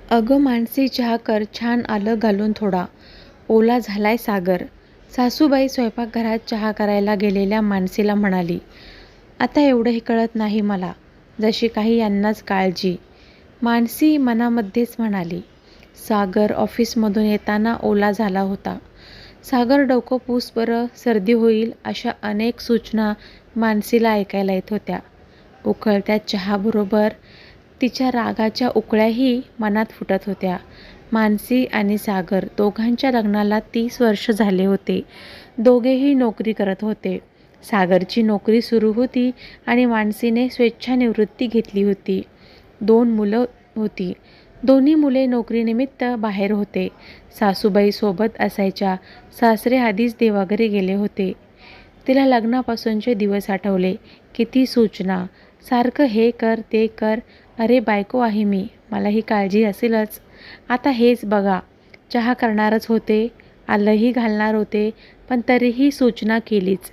अगं मानसी चहा कर, छान आलं घालून थोडा, ओला झालाय सागर. सासूबाई स्वयंपाकघरात चहा करायला गेलेल्या मानसीला म्हणाली, आता एवढंही कळत नाही मला, जशी काही यांनाच काळजी. मानसी मनामध्येच म्हणाली, सागर ऑफिसमधून येताना ओला झाला होता. सागर डोकं पुस बरं, सर्दी होईल, अशा अनेक सूचना मानसीला ऐकायला येत होत्या. उकळत्या चहाबरोबर तिच्या रागाच्या उकळ्याही मनात फुटत होत्या. मानसी आणि सागर दोघांच्या लग्नाला 30 वर्ष झाले होते. दोघेही नोकरी करत होते. सागरची नोकरी सुरू होती आणि मानसीने स्वेच्छानिवृत्ती घेतली होती. 2 मुलं होती. दोन्ही मुले नोकरीनिमित्त बाहेर होते. सासूबाई सोबत असायच्या. सासरे आधीच देवाघरी गेले होते. तिला लग्नापासूनचे दिवस आठवले. किती सूचना, सारखं हे कर ते कर. अरे बायको आहे मी, मला ही काळजी असेलच. आता हेच बघा, चहा करणारच होते, आलंही घालणार होते, पण तरीही सूचना केलीच.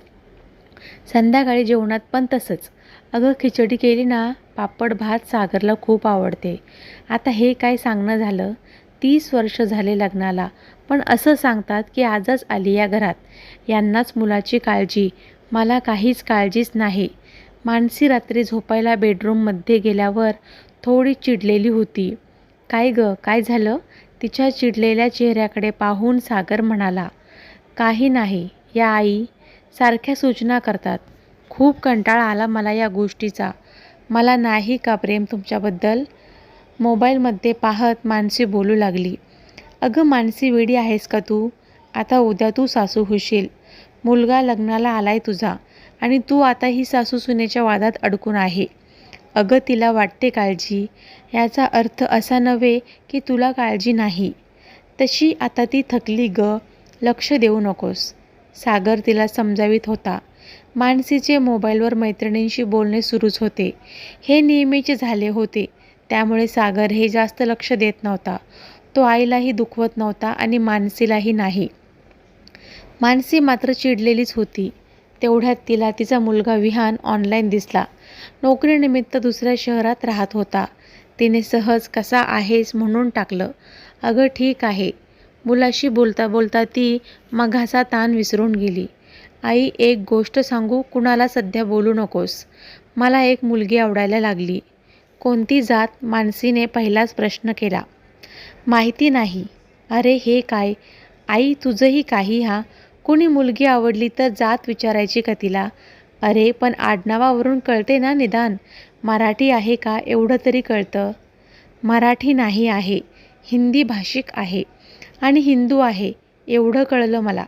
संध्याकाळी जेवणात पण तसंच. अगं खिचडी केली ना, पापड भात सागरला खूप आवडते. आता हे काय सांगणं झालं. 30 वर्ष झाले लग्नाला, पण असं सांगतात की आजच आली या घरात. यांनाच मुलाची काळजी, मला काहीच काळजीच नाही. मानसी रात्री झोपायला बेडरूममध्ये गेल्यावर थोडी चिडलेली होती. काय गं, काय झालं? तिच्या चिडलेल्या चेहऱ्याकडे पाहून सागर म्हणाला, काही नाही, या आई सारख्या सूचना करतात. खूप कंटाळा आला मला या गोष्टीचा. मला नाही का प्रेम तुमच्याबद्दल? मोबाईलमध्ये पाहत मानसी बोलू लागली, अगं मानसी वेडी आहेस का तू? आता उद्या तू सासू होशील. मुलगा लग्नाला आलाय तुझा आणि तू आता ही सासू सुनेच्या वादात अडकून आहे. अगं तिला वाटते काळजी, याचा अर्थ असा नव्हे की तुला काळजी नाही. तशी आता ती थकली गं, लक्ष देऊ नकोस. सागर तिला समजावीत होता. मानसीचे मोबाईलवर मैत्रिणींशी बोलणे सुरूच होते. हे नेहमीचे झाले होते. त्यामुळे सागर हे जास्त लक्ष देत नव्हता. तो आईलाही दुखवत नव्हता आणि मानसीलाही नाही. मानसी मात्र चिडलेलीच होती. तेवढ्यात तिला तिचा मुलगा विहान ऑनलाईन दिसला. नोकरीनिमित्त दुसऱ्या शहरात राहत होता. तिने सहज कसा आहेस म्हणून टाकलं. अगं ठीक आहे. मुलाशी बोलता बोलता ती मघाचा ताण विसरून गेली. आई एक गोष्ट सांगू, कुणाला सध्या बोलू नकोस. मला एक मुलगी आवडायला लागली. कोणती जात? मानसीने पहिलाच प्रश्न केला. माहिती नाही. अरे हे काय आई, तुझंही काही हा. कुणी मुलगी आवडली तर जात विचारायची का तिला? अरे पण आडनावावरून कळते ना निदान. मराठी आहे का एवढं तरी कळतं. मराठी नाही आहे, हिंदी भाषिक आहे आणि हिंदू आहे, एवढं कळलं मला.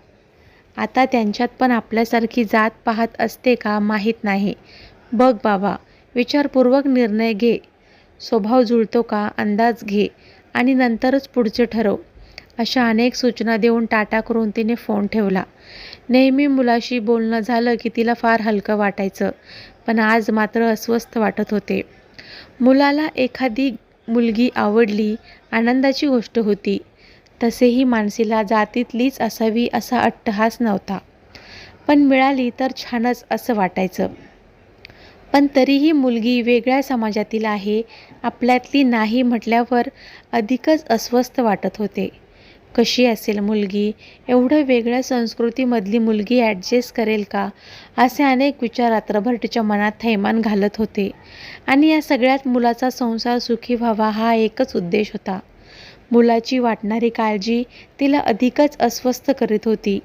आता त्यांच्यात पण आपल्यासारखी जात पाहत असते का माहीत नाही. बघ बाबा, विचारपूर्वक निर्णय घे. स्वभाव जुळतो का अंदाज घे आणि नंतरच पुढचे ठरव. अशा अनेक सूचना देऊन टाटा करून तिने फोन ठेवला. नेहमी मुलाशी बोलणं झालं की तिला फार हलकं वाटायचं, पण आज मात्र अस्वस्थ वाटत होते. मुलाला एखादी मुलगी आवडली, आनंदाची गोष्ट होती. तसेही मानसीला जातीतलीच असावी असा अट्टहास नव्हता. पण मिळाली तर छानच असं वाटायचं. पण तरीही मुलगी वेगळ्या समाजातील आहे, आपल्यातली नाही म्हटल्यावर अधिकच अस्वस्थ वाटत होते. कशी असेल मुलगी? एवढं वेगळ्या संस्कृतीमधली मुलगी ॲडजस्ट करेल का? असे अनेक विचार रात्रभर तिच्या मनात थैमान घालत होते. आणि या सगळ्यात मुलाचा संसार सुखी व्हावा हा एकच उद्देश होता. मुलाची वाटणारी काळजी तिला अधिकच अस्वस्थ करीत होती.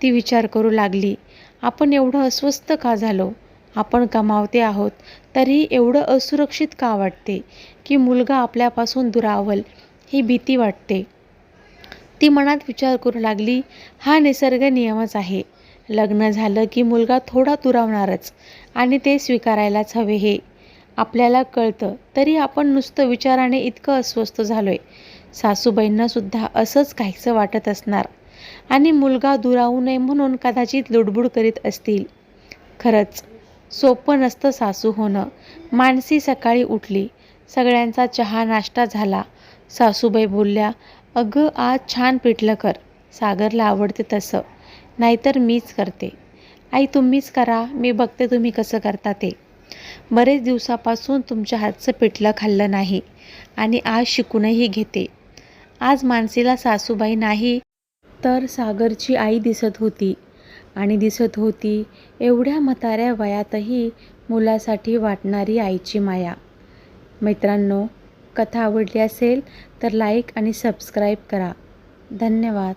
ती विचार करू लागली, आपण एवढं अस्वस्थ का झालो? आपण कमावते आहोत तरी एवढं असुरक्षित का वाटते की मुलगा आपल्यापासून दुरावल ही भीती वाटते. ती मनात विचार करू लागली, हा निसर्ग नियमच आहे. लग्न झालं की मुलगा थोडा दुरावणारच आणि ते स्वीकारायलाच हवे हे आपल्याला कळतं. तरी आपण नुसतं विचाराने इतकं अस्वस्थ झालोय. सासूबाईंना सुद्धा असंच काहीसं वाटत असणार आणि मुलगा दुरावू नये म्हणून कदाचित लुडबुड करीत असतील. खरंच सोपं नसतं सासू होणं. मानसी सकाळी उठली. सगळ्यांचा चहा नाश्ता झाला. सासूबाई बोलल्या, अगं आज छान पिठलं कर, सागरला आवडते तसं. नाहीतर मीच करते. आई तुम्हीच करा, मी बघते तुम्ही कसं करता ते. बरेच दिवसापासून तुमच्या हातचं पिठलं खाल्लं नाही आणि आज शिकूनही घेते. आज मानसीला सासूबाई नाही तर सागरची आई दिसत होती आणि दिसत होती एवढ्या म्हाताऱ्या वयातही मुलासाठी वाटणारी आईची माया. मित्रांनो, कथा आवडली असेल तर लाईक आणि सबस्क्राईब करा. धन्यवाद.